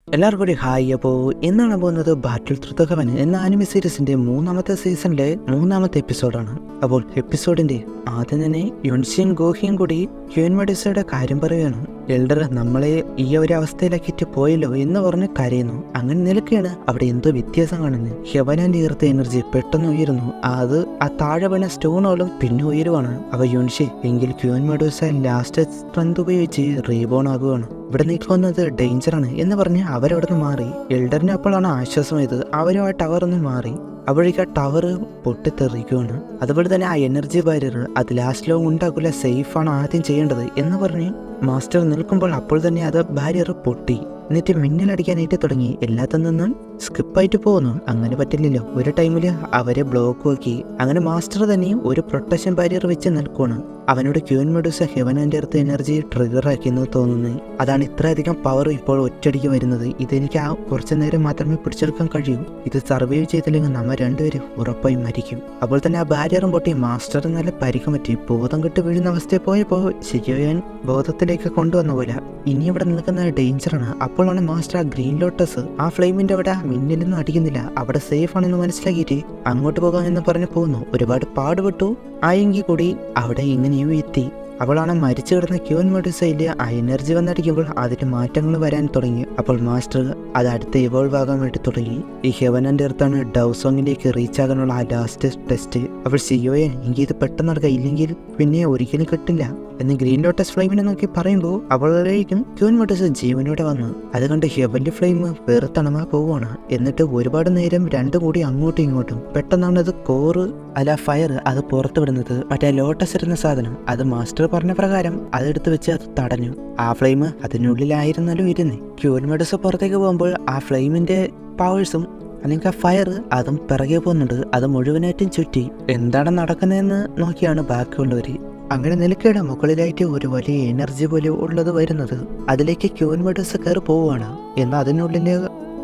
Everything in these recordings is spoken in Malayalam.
എല്ലാവർക്കും ഒരു ഹായ്. അപ്പോൾ എന്നാണ് പോകുന്നത് ബാറ്റിൽ ത്രൂ ദ ഹെവൻ എന്ന ആനിമി സീരീസിന്റെ 3ാമത്തെ സീസണിലെ 3ാമത്തെ എപ്പിസോഡാണ്. അപ്പോൾ എപ്പിസോഡിന്റെ ആദ്യം തന്നെ യുൻഷിയും ഗോഹിയും കൂടി ഹ്യൂൻമഡിസയുടെ കാര്യം പറയുകയാണ്. എൽഡർ നമ്മളെ ഈ ഒരു അവസ്ഥയിലാക്കിയിട്ട് പോയല്ലോ എന്ന് പറഞ്ഞ് കരയുന്നു. അങ്ങനെ നിലക്കുകയാണ്. അവിടെ എന്തോ വ്യത്യാസം കാണുന്നു. ഹെവൻ ആൻഡ് എർത്ത് എനർജി പെട്ടെന്ന് ഉയരുന്നു. അത് ആ താഴെ വീണ സ്റ്റോണോളും പിന്നെ ഉയരുവാണ്. അവ യുൻഷി എങ്കിൽ ഹ്യൂൻമഡിസ ലാസ്റ്റ് സ്ട്രെങ്ത് ഉപയോഗിച്ച് റീബോൺ ആകുകയാണ്. ഇവിടെ നിൽക്കുന്നത് ഡേഞ്ചറാണ് എന്ന് പറഞ്ഞ് അവരവിടെ നിന്ന് മാറി. എൽഡറിന് അപ്പോഴാണ് ആശ്വാസമായത്. അവരും ആ ടവർ ഒന്ന് മാറി. അപ്പോഴേക്ക് ആ ടവർ പൊട്ടിത്തെറിക്കുകയാണ്. അതുപോലെ തന്നെ ആ എനർജി ബാരിയർ അത് ലാസ്റ്റിലോ ഉണ്ടാക്കില്ല, സേഫാണ് ആദ്യം ചെയ്യേണ്ടത് എന്ന് പറഞ്ഞ് മാസ്റ്റർ നിൽക്കുമ്പോൾ അപ്പോൾ തന്നെ അത് ബാരിയർ പൊട്ടി. എന്നിട്ട് മിന്നലടിക്കാനായിട്ട് തുടങ്ങി. എല്ലാത്തിൽ നിന്നും സ്കിപ്പായിട്ട് പോകുന്നു. അങ്ങനെ പറ്റില്ലല്ലോ. ഒരു ടൈമിൽ അവരെ ബ്ലോക്ക് ആക്കി. അങ്ങനെ മാസ്റ്റർ തന്നെ ഒരു പ്രൊട്ടക്ഷൻ ബാരിയർ വെച്ച് നിൽക്കുകയാണ്. അവനോട് ഹ്യൂൻമഡിസ heaven and earth energy trigger ആക്കിയെന്ന് തോന്നുന്നു. അതാണ് ഇത്രയധികം പവർ ഇപ്പോൾ ഒറ്റയടിക്ക് വരുന്നത്. ഇതെനിക്ക് ആ കുറച്ചു നേരം മാത്രമേ പിടിച്ചെടുക്കാൻ കഴിയൂ. ഇത് സർവൈവ് ചെയ്തില്ലെങ്കിൽ നമ്മൾ രണ്ടുപേരും ഉറപ്പായി മരിക്കും. അപ്പോൾ തന്നെ ആ ബാരിയറും പൊട്ടി മാസ്റ്റർ നല്ല പരിക്കം പറ്റി. ബോധം കെട്ട് വീഴുന്ന അവസ്ഥയിൽ പോയപ്പോൾ ശരിയാൻ ബോധത്തിലേക്ക് കൊണ്ടുവന്ന പോലെ. ഇനി ഇവിടെ നിൽക്കുന്ന ഡേഞ്ചറാണ്. അപ്പോഴാണ് മാസ്റ്റർ ആ ഗ്രീൻ ലോട്ടസ് ആ ഫ്ലെയിമിന്റെ അവിടെ മിന്നലൊന്നും അടിക്കുന്നില്ല, അവിടെ സേഫ് ആണെന്ന് മനസ്സിലാക്കിയിട്ട് അങ്ങോട്ട് പോകാമെന്ന് പറഞ്ഞു പോകുന്നു. ഒരുപാട് പാടുപെട്ടു ആയെങ്കിൽ കൂടി അവിടെ എങ്ങനെയോ എത്തി. അവളാണ് മരിച്ചു കിടന്ന ഹ്യൂൻമഡിസയില് ആ എനർജി വന്നടിക്കുമ്പോൾ അതിന് മാറ്റങ്ങൾ വരാൻ തുടങ്ങി. അപ്പോൾ മാസ്റ്റർ അത് അടുത്ത് ഇവോൾവ് ആകാൻ വേണ്ടി തുടങ്ങി. ഈ ഹെവൻ ആൻഡ് എർത്താണ് ഡൗസോങ്ങിലേക്ക് റീച്ച് ആകാനുള്ള ആ ലാസ്റ്റ് ടെസ്റ്റ്. അവൾ സിയോയെ എനിക്ക് ഇത് പെട്ടെന്ന് നടക്കുക, ഇല്ലെങ്കിൽ പിന്നെ ഒരിക്കലും കിട്ടില്ല എന്ന് ഗ്രീൻ ലോട്ടസ് ഫ്ലെയിമിനെ നോക്കി പറയുമ്പോൾ അവളേക്കും ഹ്യൂൻമഡിസ ജീവനോടെ വന്നു. അത് കണ്ട് ഹെവൻലി ഫ്ലെയിം വേറെ തണമാ പോവുകയാണ്. എന്നിട്ട് ഒരുപാട് നേരം രണ്ടും കൂടി അങ്ങോട്ടും ഇങ്ങോട്ടും. പെട്ടെന്നാണ് അത് കോറ് അല്ല ഫയർ അത് പുറത്ത് വിടുന്നത്. മറ്റേ ലോട്ടസ് ഇരുന്ന സാധനം അത് മാസ്റ്റർ പറഞ്ഞ പ്രകാരം അതെടുത്ത് വെച്ച് അത് തടഞ്ഞു. ആ ഫ്ലെയിം അതിനുള്ളിലായിരുന്നാലും ഇരുന്നേ. ഹ്യൂൻമഡിസ പുറത്തേക്ക് പോകുമ്പോൾ ആ ഫ്ലെയിമിന്റെ പവേഴ്സും അല്ലെങ്കിൽ ആ ഫയർ അതും പിറകെ പോകുന്നുണ്ട്. അത് മുഴുവനായിട്ടും ചുറ്റി എന്താണ് നടക്കുന്നതെന്ന് നോക്കിയാണ് ബാക്കിയുള്ളവര്. അങ്ങനെ നിലക്കയുടെ മുകളിലായിട്ട് ഒരു വലിയ എനർജി പോലെ ഉള്ളത് വരുന്നത്. അതിലേക്ക് ഹ്യൂൻമഡിസ കയറി പോവുകയാണ്. എന്നാൽ അതിനുള്ളിലെ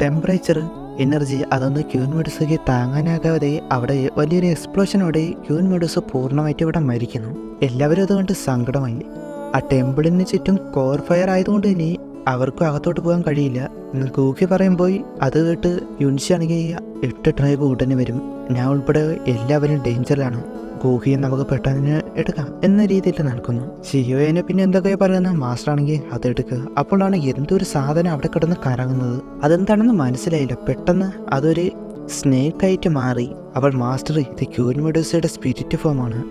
ടെമ്പറേച്ചർ എനർജി അതൊന്ന് ഹ്യൂൻമഡിസയ്ക്ക് താങ്ങാനാകാതെ അവിടെ വലിയൊരു എക്സ്പ്ലോഷനോടെ ഹ്യൂൻമഡിസ പൂർണ്ണമായിട്ട് ഇവിടെ മരിക്കുന്നു. എല്ലാവരും അതുകൊണ്ട് സങ്കടമായി. ആ ടെമ്പിളിന് ചുറ്റും കോർ ഫയർ ആയതുകൊണ്ട് ഇനി അവർക്കും അകത്തോട്ട് പോകാൻ കഴിയില്ല എന്ന് ഗൂഗി പറയുമ്പോൾ അത് കേട്ട് യുൻഷി ആണെങ്കിൽ 8 ട്രൈബ് ഉടനെ വരും, ഞാൻ ഉൾപ്പെടെ എല്ലാവരും ഡേഞ്ചറിലാണ്, ഗൂഹിയെ നമുക്ക് പെട്ടെന്ന് എടുക്കാം എന്ന രീതിയിൽ നടക്കുന്നു. ഷിയോയെ പിന്നെ എന്തൊക്കെയോ പറയുന്ന മാസ്റ്റർ ആണെങ്കിൽ അത് എടുക്കുക. അപ്പോഴാണ് എന്തൊരു സാധനം അവിടെ കിടന്ന് കറങ്ങുന്നത്. അതെന്താണെന്ന് മനസ്സിലായില്ല. പെട്ടെന്ന് അതൊരു സ്നേക്ക് ആയിട്ട് മാറി. അവൾ മാസ്റ്റർ ഇത് ഹ്യൂൻമഡിസയുടെ സ്പിരിറ്റ് ഫോമാണ്,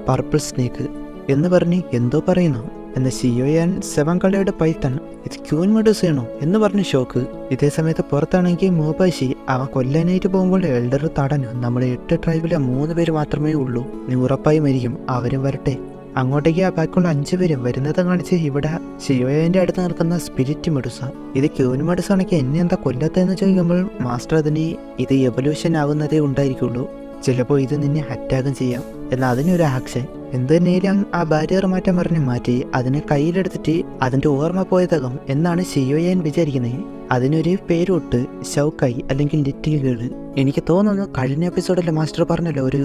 പർപ്പിൾ സ്നേക്ക് എന്ന് പറഞ്ഞ് എന്തോ പറയുന്നു. എന്ന ഷിയോയാൻ 7 കളിയുടെ പൈത്തൺ ഇത് ഹ്യൂൻമഡിസയാണോ എന്ന് പറഞ്ഞ് ഷോക്ക്. ഇതേ സമയത്ത് പുറത്താണെങ്കിൽ മോബാഷി അവൻ കൊല്ലാനായിട്ട് പോകുമ്പോൾ എൽഡർ തടഞ്ഞു. നമ്മുടെ 8 ട്രൈബിലെ 3 പേര് മാത്രമേ ഉള്ളൂ, നീ ഉറപ്പായി മരിക്കും, അവരും വരട്ടെ. അങ്ങോട്ടേക്ക് ആ ബാക്കിയുള്ള 5 പേരും വരുന്നത് കാണിച്ച് ഇവിടെ ഷിയോയന്റെ അടുത്ത് നിൽക്കുന്ന സ്പിരിറ്റ് മെഡുസ. ഇത് ഹ്യൂൻമഡിസ ആണെങ്കിൽ എന്നെ എന്താ കൊല്ലാത്തതെന്ന് ചോദിക്കുമ്പോൾ മാസ്റ്റർ അതിന് ഇത് എവല്യൂഷൻ ആകുന്നതേ ഉണ്ടായിരിക്കുള്ളൂ, ചിലപ്പോൾ ഇത് നിന്നെ അറ്റാക്കും ചെയ്യാം എന്നാൽ അതിനൊരു ആക്ഷൻ. എന്ത് തന്നെയും ആ ബാരിയർ മാറ്റാൻ പറഞ്ഞ് മാറ്റി അതിനെ കയ്യിലെടുത്തിട്ട് അതിന്റെ ഓർമ്മ പോയതകം എന്നാണ് ഷിയോയൻ വിചാരിക്കുന്നത്. അതിനൊരു പേരൊട്ട് ഷൗക്കായി അല്ലെങ്കിൽ ലിറ്റിൽ ഗേള്. എനിക്ക് തോന്നുന്നു കഴിഞ്ഞ എപ്പിസോഡിലെ മാസ്റ്റർ പറഞ്ഞല്ലോ ഒരു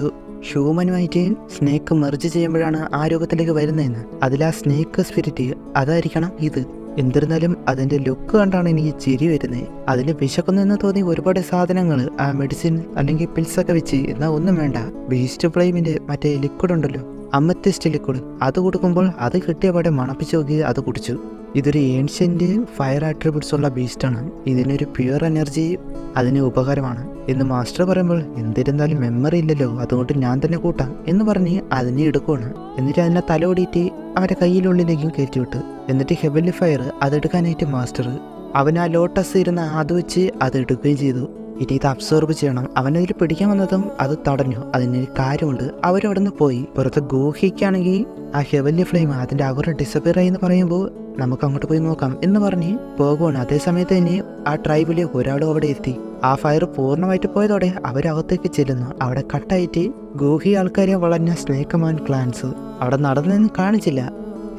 ഹ്യൂമനുമായിട്ട് സ്നേക്ക് മെർജ് ചെയ്യുമ്പോഴാണ് ആ രൂപത്തിലേക്ക് വരുന്നതെന്ന്. അതിൽ ആ സ്നേക്ക് സ്പിരിറ്റ് അതായിരിക്കണം ഇത്. എന്നിരുന്നാലും അതിന്റെ ലുക്ക് കണ്ടാണ് എനിക്ക് ചിരി വരുന്നത്. അതിന് വിശക്കുന്നെന്ന് തോന്നി ഒരുപാട് സാധനങ്ങൾ ആ മെഡിസിൻ അല്ലെങ്കിൽ പിൽസൊക്കെ വെച്ച് എന്നാൽ ഒന്നും വേണ്ട, ബീസ്റ്റ് ഫ്ലെയിമിന്റെ മറ്റേ ലിക്വിഡ് ഉണ്ടല്ലോ, അമത്തിസ്റ്റ് ലിക്വിഡ്, അത് കൊടുക്കുമ്പോൾ അത് കിട്ടിയപാടെ മണപ്പിച്ച് നോക്കി അത് കുടിച്ചു. ഇതൊരു ഏൻഷ്യന്റ് ഫയർ ആട്രിബ്യൂട്ട്സ് ഉള്ള ബീസ്റ്റാണ്, ഇതിനൊരു പ്യുവർ എനർജി അതിന് ഉപകാരമാണ് എന്ന് മാസ്റ്റർ പറയുമ്പോൾ എന്തിരുന്നാലും മെമ്മറി ഇല്ലല്ലോ, അതുകൊണ്ട് ഞാൻ തന്നെ കൂട്ടാം എന്ന് പറഞ്ഞ് അതിനെ എടുക്കുകയാണ്. എന്നിട്ട് അതിനെ തലോടിയിട്ട് അവരുടെ കയ്യിലുള്ളിലേക്കും കയറ്റിവിട്ട് എന്നിട്ട് ഹെവൻലി ഫയർ അതെടുക്കാനായിട്ട് മാസ്റ്റർ അവൻ ആ ലോട്ടസ് ഇരുന്ന അത് വെച്ച് അത് എടുക്കുകയും ചെയ്തു. ഇനി ഇത് അബ്സോർബ് ചെയ്യണം. അവനതിൽ പിടിക്കാൻ വന്നതും അത് തടഞ്ഞു. അതിനൊരു കാര്യമുണ്ട്. അവരവിടെ നിന്ന് പോയി. പുറത്ത് ഗൂഹിക്കാണെങ്കിൽ ആ ഹെവൻലി ഫ്ലെയിം അതിന്റെ അവർ ഡിസപ്പിയർ ആയി എന്ന് പറയുമ്പോൾ നമുക്ക് അങ്ങോട്ട് പോയി നോക്കാം എന്ന് പറഞ്ഞ് പോകുവാണ്. അതേസമയത്ത് തന്നെ ആ ട്രൈബില് ഒരാളും അവിടെ എത്തി. ആ ഫയർ പൂർണ്ണമായിട്ട് പോയതോടെ അവരകത്തേക്ക് ചെല്ലുന്നു. അവിടെ കട്ടായിട്ട് ഗൂഹി ആൾക്കാരെ വളഞ്ഞ സ്നേക്കമാൻ ക്ലാൻസ് അവിടെ നടന്നെന്ന് കാണിച്ചില്ല.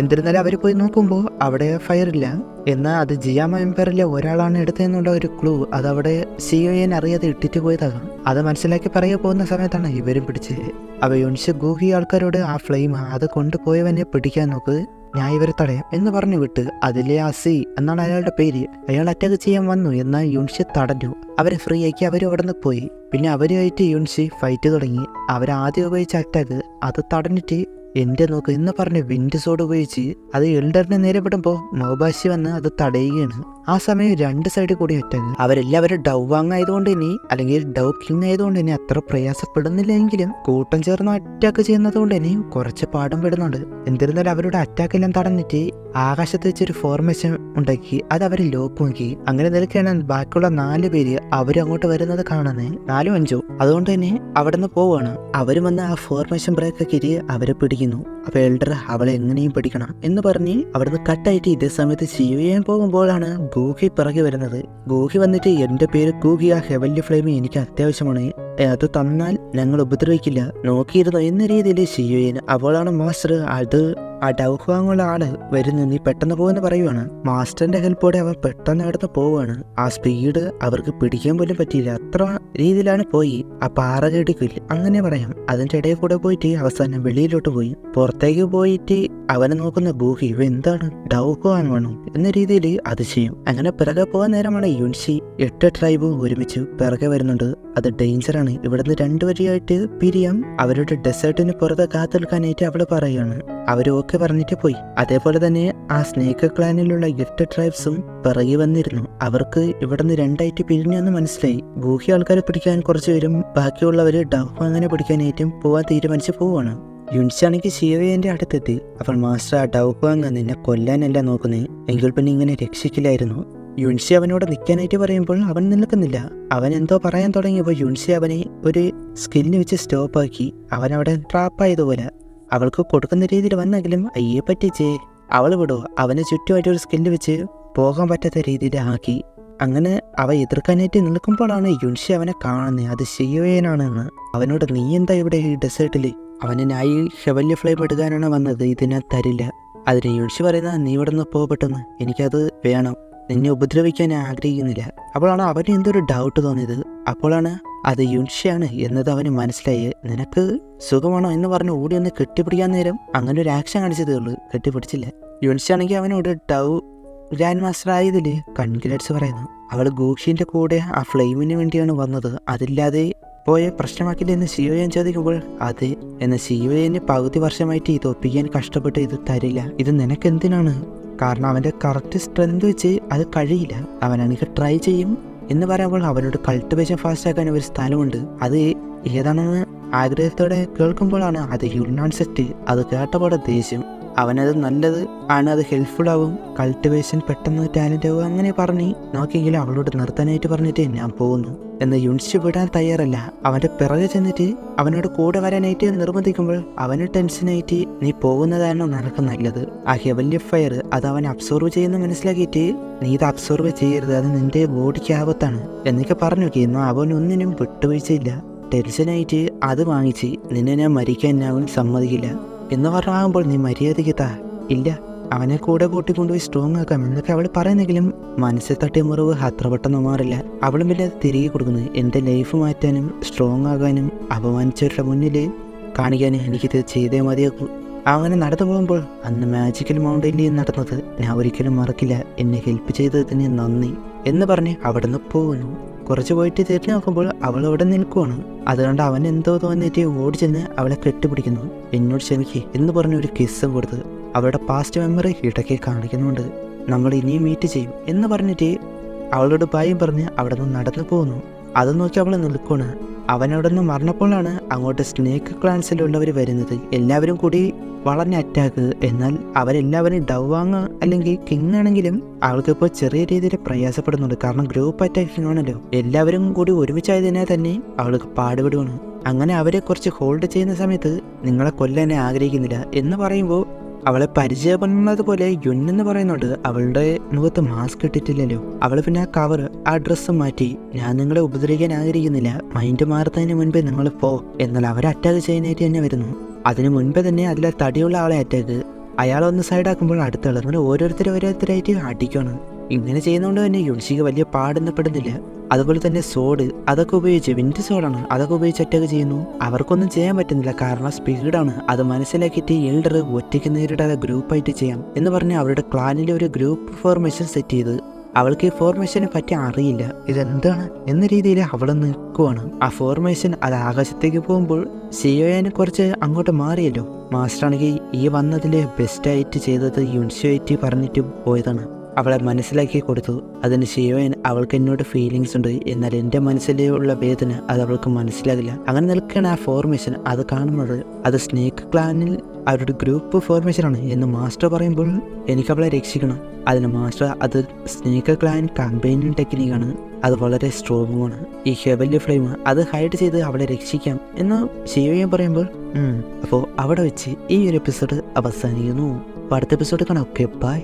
എന്നിരുന്നാലും അവർ പോയി നോക്കുമ്പോൾ അവിടെ ഫയറില്ല. എന്നാൽ അത് ജിയാമ എംപയറിലെ ഒരാളാണ് എടുത്തതെന്നുള്ള ഒരു ക്ലൂ അതവിടെ സിയോയൻ അറിയാതെ ഇട്ടിട്ട് പോയതാകാം. അത് മനസ്സിലാക്കി പറയാൻ പോകുന്ന സമയത്താണ് ഇവരും പിടിച്ചത്. അവ യുൻഷി ഗൂഹി ആൾക്കാരോട് ആ ഫ്ലെയിം അത് കൊണ്ടുപോയവനെ പിടിക്കാൻ നോക്ക്, ഞാൻ ഇവരെ തടയാം എന്ന് പറഞ്ഞു വിട്ട് അതിലെ അസി എന്നാണ് അയാളുടെ പേര്. അയാൾ അറ്റാക്ക് ചെയ്യാൻ വന്നു, എന്നാൽ യുൻഷി തടഞ്ഞു. അവരെ ഫ്രീ ആക്കി അവർ അവിടെ നിന്ന് പോയി. പിന്നെ അവരുമായിട്ട് യുൻഷി ഫൈറ്റ് തുടങ്ങി. അവരാദ്യം ഉപയോഗിച്ച അറ്റാക്ക് അത് തടഞ്ഞിട്ട് എൻ്റെ നോക്ക് എന്ന് പറഞ്ഞ് വിൻഡ് സോഡ് ഉപയോഗിച്ച് അത് എൽഡറിനെ നേരെ വിടുമ്പോൾ മോബാഷി വന്ന് അത് തടയുകയാണ്. ആ സമയം രണ്ട് സൈഡിൽ കൂടി അറ്റാക്ക്. അവരെല്ലാവരും ഡൗ വാങ് ആയതുകൊണ്ട് ഇനി അല്ലെങ്കിൽ ഡൗ കിങ് ആയതുകൊണ്ട് ഇനി അത്ര പ്രയാസപ്പെടുന്നില്ലെങ്കിലും കൂട്ടം ചേർന്ന് അറ്റാക്ക് ചെയ്യുന്നത് കൊണ്ട് ഇനി കുറച്ച് പാഠം പെടുന്നുണ്ട്. എന്നിരുന്നാലും അവരുടെ അറ്റാക്ക് എല്ലാം തടഞ്ഞിട്ട് ആകാശത്ത് വെച്ചൊരു ഫോർമേഷൻ ഉണ്ടാക്കി അത് അവരെ ലോക്കുമാക്കി. അങ്ങനെ നിൽക്കുകയാണ് ബാക്കിയുള്ള 4 പേര് അവരങ്ങോട്ട് വരുന്നത് കാണുന്നത് 4 5. അതുകൊണ്ട് തന്നെ അവിടെ നിന്ന് പോവാണ്. അവരും വന്ന് ആ ഫോർമേഷൻ ബ്രേക്ക് ആക്കിയിട്ട് അവരെ പിടിക്കുന്നു. അപ്പൊ എൽഡർ അവളെ എങ്ങനെയും പിടിക്കണം എന്ന് പറഞ്ഞ് അവിടുന്ന് കട്ടായിട്ട് ഇതേ സമയത്ത് ചെയ്യാൻ പോകുമ്പോഴാണ് ഗൂഹി പിറകെ വരുന്നത്. ഗൂഹി വന്നിട്ട് എൻ്റെ പേര് ഗൂഹി, ആ ഹെവൻലി ഫ്ലെയിം എനിക്ക് അത്യാവശ്യമാണ്, അത് തന്നാൽ ഞങ്ങൾ ഉപദ്രവിക്കില്ല, നോക്കിയിരുന്നു എന്ന രീതിയിൽ ഷിയോയൻ. അവളാണ് മാസ്റ്റർ, അത് ആ ഡൗഹ്വാങ്ങുള്ള ആള് വരുന്നു, നീ പെട്ടെന്ന് പോകുമെന്ന് പറയുവാണ്. മാസ്റ്ററിന്റെ ഹെൽപ്പോടെ അവൻ പെട്ടെന്ന് അടുത്ത് പോവാണ്. ആ സ്പീഡ് അവർക്ക് പിടിക്കാൻ പോലും പറ്റിയില്ല, അത്ര രീതിയിലാണ് പോയി. ആ പാറ കെട്ടിക്കില്ല അങ്ങനെ പറയാം. അതിന്റെ ഇടയിൽ കൂടെ പോയിട്ട് അവസാനം വെളിയിലോട്ട് പോയി. പുറത്തേക്ക് പോയിട്ട് അവനെ നോക്കുന്ന ഗൂഹി ഇവ എന്താണ് ഡൗഹ്വാങ് വേണോ എന്ന രീതിയിൽ അത് ചെയ്യും. അങ്ങനെ പിറകെ പോകാൻ നേരമാണ് യുൻഷി 8 ട്രൈബും ഒരുമിച്ച് പിറകെ വരുന്നുണ്ട്. അത് ഡേഞ്ചറാണ്, ഇവിടുന്ന് 2 വരിയായിട്ട് പിരിയാം, അവരുടെ ഡെസേർട്ടിന് പുറത്ത് കാത്തെടുക്കാനായിട്ട് അവള് പറയാണ്. അവരൊക്കെ പറഞ്ഞിട്ട് പോയി. അതേപോലെ തന്നെ ആ സ്നേക്ക് ക്ലാനിലുള്ള 8 ട്രൈബ്സും പിറകെ വന്നിരുന്നു. അവർക്ക് ഇവിടുന്ന് 2ആയിട്ട് പിരിഞ്ഞെന്ന് മനസ്സിലായി. ഗൂഹി ആൾക്കാരെ പിടിക്കാൻ കുറച്ച് പേരും ബാക്കിയുള്ളവര് ഡൗഹ്വാങ്ങിനെ പിടിക്കാനായിട്ടും പോവാൻ തീരുമാനിച്ച് പോവാണ്. യുൻഷാണെങ്കിൽ ഷിയോയന്റെ അടുത്തെത്തി. അപ്പോൾ മാസ്റ്റർ, ആ ഡൗഹ്വാങ് നിന്നെ കൊല്ലാനല്ല നോക്കുന്നേ, എങ്കിൽ പിന്നെ ഇങ്ങനെ രക്ഷിക്കില്ലായിരുന്നു. യുൻഷി അവനോട് നിൽക്കാനായിട്ട് പറയുമ്പോൾ അവൻ നിൽക്കുന്നില്ല. അവൻ എന്തോ പറയാൻ തുടങ്ങിയപ്പോൾ യുൻഷി അവനെ ഒരു സ്കില്ലിന് വെച്ച് സ്റ്റോപ്പാക്കി. അവൻ അവിടെ ട്രാപ്പായതുപോലെ അവൾക്ക് കൊടുക്കുന്ന രീതിയിൽ വന്നെങ്കിലും അയ്യെ പറ്റിച്ചേ അവൾ വിടുക. അവനെ ചുറ്റുമായിട്ട് ഒരു സ്കില്ല് വെച്ച് പോകാൻ പറ്റാത്ത രീതിയിൽ ആക്കി. അങ്ങനെ അവ എതിർക്കാനായിട്ട് നിൽക്കുമ്പോഴാണ് യുൻഷി അവനെ കാണുന്നത്, അത് ഷിയോയനാണെന്ന്. അവനോട് നീ എന്താ ഇവിടെ ഈ ഡെസേർട്ടിൽ? അവനെ നായി ഹെവൻലി ഫ്ലെയിം എടുക്കാനാണ് വന്നത്, ഇതിനെ തരില്ല. അതിന് യുൻഷി പറയുന്നത് നീ ഇവിടെ നിന്ന് പോകട്ടെന്ന്, എനിക്കത് വേണം, നിന്നെ ഉപദ്രവിക്കാൻ ഞാൻ ആഗ്രഹിക്കുന്നില്ല. അപ്പോഴാണ് അവന് എന്തൊരു ഡൗട്ട് തോന്നിയത്. അപ്പോഴാണ് അത് യുൻഷിയാണ് എന്നത് അവന് മനസ്സിലായി. നിനക്ക് സുഖമാണോ എന്ന് പറഞ്ഞ് ഓടി ഒന്ന് കെട്ടിപ്പിടിക്കാൻ നേരം അങ്ങനെ ഒരു ആക്ഷൻ കാണിച്ചതേ ഉള്ളൂ, കെട്ടിപ്പിടിച്ചില്ല. യുൻഷി ആണെങ്കിൽ അവനോട് ഡൗ ഗ്രാൻഡ് മാസ്റ്റർ ആയതിൽ കൺഗ്രാറ്റ്സ് പറയുന്നു. അവൾ ഗൂഷിന്റെ കൂടെ ആ ഫ്ലെയിമിന് വേണ്ടിയാണ് വന്നത്, അതില്ലാതെ പോയ പ്രശ്നമാക്കില്ല എന്ന് ഷിയോയൻ ചോദിക്കുമ്പോൾ അതെ എന്ന് ഷിയോയന് പകുതി വർഷമായിട്ട് ഇത് ഒപ്പിക്കാൻ കഷ്ടപ്പെട്ട് ഇത് തരില്ല, ഇത് നിനക്കെന്തിനാണ്? കാരണം അവൻ്റെ കറക്റ്റ് സ്ട്രെങ്ത് വെച്ച് അത് കഴിയില്ല, അവനാണെങ്കിൽ ട്രൈ ചെയ്യും എന്ന് പറയുമ്പോൾ അവനോട് കൾട്ടിവേഷൻ ഫാസ്റ്റ് ആക്കാൻ ഒരു സ്ഥലമുണ്ട്, അത് ഏതാണെന്ന് ആഗ്രഹത്തോടെ കേൾക്കുമ്പോഴാണ് അത് യുനാൻ സെറ്റ്. അത് കേട്ടപോലെ ദേഷ്യം. അവനത് നല്ലത് ആണ്, അത് ഹെൽപ്ഫുൾ ആവും, കൾട്ടിവേഷൻ പെട്ടെന്ന് ടാലൻ്റ് ആവും അങ്ങനെ പറഞ്ഞ് നോക്കിയെങ്കിലും അവളോട് നിർത്താനായിട്ട് പറഞ്ഞിട്ട് ഞാൻ പോകുന്നു എന്ന് യുൻഷി വിടാൻ തയ്യാറല്ല. അവൻ്റെ പിറകെ ചെന്നിട്ട് അവനോട് കൂടെ വരാനായിട്ട് നിർബന്ധിക്കുമ്പോൾ അവന് ടെൻഷനായിട്ട് നീ പോകുന്നതാണ് നിനക്ക് നല്ലത്, ആ ഹെവൻലി ഫയർ അത് അവൻ അബ്സോർവ് ചെയ്യുന്ന മനസ്സിലാക്കിയിട്ട് നീ ഇത് അബ്സോർവ് ചെയ്യരുത്, അത് നിന്റെ ബോഡിക്ക് ആപത്താണ് എന്നൊക്കെ പറഞ്ഞു. എന്നാൽ അവനൊന്നിനും വിട്ടുവീഴ്ചയില്ല. ടെൻഷനായിട്ട് അത് വാങ്ങിച്ച് നിന്നെ ഞാൻ മരിക്കാൻ അവൻ സമ്മതിക്കില്ല എന്ന് പറഞ്ഞാകുമ്പോൾ നീ മര്യാദയ്ക്ക് താ, ഇല്ല അവനെ കൂടെ കൂട്ടിക്കൊണ്ടുപോയി സ്ട്രോങ് ആക്കാം എന്നൊക്കെ അവൾ പറയുന്നെങ്കിലും മനസ്സിൽ തട്ടിയ മുറിവ് അത്ര പെട്ടെന്ന് മാറില്ല. അവളും പിന്നെ അത് തിരികെ കൊടുക്കുന്നത് എൻ്റെ ലൈഫ് മാറ്റാനും സ്ട്രോങ് ആകാനും അപമാനിച്ചവരുടെ മുന്നിൽ കാണിക്കാനും എനിക്കിത് ചെയ്തേ മതിയാക്കൂ. അങ്ങനെ നടന്നു പോകുമ്പോൾ അന്ന് മാജിക്കൽ മൗണ്ടനിൽ നടന്നത് ഞാൻ ഒരിക്കലും മറക്കില്ല, എന്നെ ഹെൽപ്പ് ചെയ്തതിന് നന്ദി എന്ന് പറഞ്ഞ് അവിടെ നിന്ന് പോകുന്നു. കുറച്ച് പോയിട്ട് തിരിഞ്ഞു നോക്കുമ്പോൾ അവൾ അവിടെ നിൽക്കുവാണ്. അതുകൊണ്ട് അവൻ എന്തോ തോന്നിയിട്ട് ഓടി ചെന്ന് അവളെ കെട്ടിപ്പിടിക്കുന്നു. എന്നോട് ക്ഷമിക്ക് എന്ന് പറഞ്ഞ് ഒരു കിസ്സും കൊടുത്ത് അവളുടെ പാസ്റ്റ് മെമ്മറി ഇടയ്ക്ക് കാണിക്കുന്നുണ്ട്. നമ്മൾ ഇനിയും മീറ്റ് ചെയ്യും എന്ന് പറഞ്ഞിട്ട് അവളോട് ഭയം പറഞ്ഞ് അവിടെ നിന്ന് നടന്നു പോകുന്നു. അത് നോക്കി അവൾ നിൽക്കുകയാണ്. അവനവിടെ നിന്ന് മറന്നപ്പോഴാണ് അങ്ങോട്ട് സ്നേക്ക് ക്ലാൻസിലുള്ളവർ വരുന്നത്. എല്ലാവരും കൂടി വളഞ്ഞ അറ്റാക്ക്. എന്നാൽ അവരെല്ലാവരും ഡൗവാങ് അല്ലെങ്കിൽ കിങ് ആണെങ്കിലും അവൾക്കിപ്പോൾ ചെറിയ രീതിയിൽ പ്രയാസപ്പെടുന്നുണ്ട്. കാരണം ഗ്രൂപ്പ് അറ്റാക്കിംഗ് ആണല്ലോ, എല്ലാവരും കൂടി ഒരുമിച്ചായതിനാൽ തന്നെ അവൾക്ക് പാടുപെടുകയാണ്. അങ്ങനെ അവരെ കുറച്ച് ഹോൾഡ് ചെയ്യുന്ന സമയത്ത് നിങ്ങളെ കൊല്ലാനെ ആഗ്രഹിക്കുന്നില്ല എന്ന് പറയുമ്പോൾ അവളെ പരിചയപ്പെടുന്നത് പോലെ യുന്നെന്ന് പറയുന്നുണ്ട്. അവളുടെ മുഖത്ത് മാസ്ക് ഇട്ടിട്ടില്ലല്ലോ. അവൾ പിന്നെ ആ കവർ ആ ഡ്രസ്സ് മാറ്റി ഞാൻ നിങ്ങളെ ഉപദ്രവിക്കാൻ ആഗ്രഹിക്കുന്നില്ല, മൈൻഡ് മാറുന്നതിന് മുൻപേ നിങ്ങൾ പോ. എന്നാൽ അവരെ അറ്റാക്ക് ചെയ്യാനായിട്ട് തന്നെ വരുന്നു. അതിന് മുൻപേ തന്നെ അതിലെ തടിയുള്ള ആളെ അറ്റാക്ക്. അയാളൊന്ന് സൈഡാക്കുമ്പോൾ അടുത്ത ആൾ അങ്ങനെ ഓരോരുത്തരായിട്ട് അടിക്കണം. ഇങ്ങനെ ചെയ്യുന്നതുകൊണ്ട് തന്നെ യുൻഷിക്ക് വലിയ പാടൊന്നപ്പെടുന്നില്ല. അതുപോലെ തന്നെ സോഡ് അതൊക്കെ ഉപയോഗിച്ച് വിൻഡ് സോഡാണ് അതൊക്കെ ഉപയോഗിച്ച് അറ്റാക്ക് ചെയ്യുന്നു. അവർക്കൊന്നും ചെയ്യാൻ പറ്റുന്നില്ല, കാരണം സ്പീഡാണ്. അത് മനസ്സിലാക്കിയിട്ട് എൽഡർ ഒറ്റയ്ക്ക് നേരിടാതെ ഗ്രൂപ്പായിട്ട് ചെയ്യാം എന്ന് പറഞ്ഞ് അവരുടെ ക്ലാനിലെ ഒരു ഗ്രൂപ്പ് ഫോർമേഷൻ സെറ്റ് ചെയ്ത് അവൾക്ക് ഈ ഫോർമേഷനെ പറ്റി അറിയില്ല, ഇതെന്താണ് എന്ന രീതിയിൽ അവൾ നിൽക്കുവാണ്. ആ ഫോർമേഷൻ അത് ആകാശത്തേക്ക് പോകുമ്പോൾ ഷിയോയെ കുറച്ച് അങ്ങോട്ട് മാറിയല്ലോ. മാസ്റ്റർ ആണെങ്കിൽ ഈ വന്നതിൽ ബെസ്റ്റായിട്ട് ചെയ്തത് യുൻഷിയായിട്ട് പറഞ്ഞിട്ട് പോയതാണ്. അവളെ മനസ്സിലാക്കി കൊടുത്തു. അതിന് ഷിയോയൻ അവൾക്ക് എന്നോട് ഫീലിങ്സ് ഉണ്ട്, എന്നാൽ എൻ്റെ മനസ്സിലുള്ള വേദന അത് അവൾക്ക് മനസ്സിലാകില്ല. അങ്ങനെ നിൽക്കുകയാണ് ആ ഫോർമേഷൻ. അത് കാണുന്നത് അത് സ്നേക്ക് ക്ലാനിൽ അവരുടെ ഗ്രൂപ്പ് ഫോർമേഷനാണ് എന്ന് മാസ്റ്റർ പറയുമ്പോൾ എനിക്ക് അവളെ രക്ഷിക്കണം. അതിന് മാസ്റ്റർ അത് സ്നേക്ക് ക്ലാൻ കമ്പൈനിങ് ടെക്നിക്കാണ്, അത് വളരെ സ്ട്രോങ്ങുമാണ്. ഈ ഹെവൻലി ഫ്ലെയിം അത് ഹൈഡ് ചെയ്ത് അവളെ രക്ഷിക്കാം എന്ന് ഷിയോയൻ പറയുമ്പോൾ അപ്പോൾ അവിടെ വെച്ച് ഈ ഒരു എപ്പിസോഡ് അവസാനിക്കുന്നു. അടുത്ത എപ്പിസോഡ് കാണാം. Okay, by.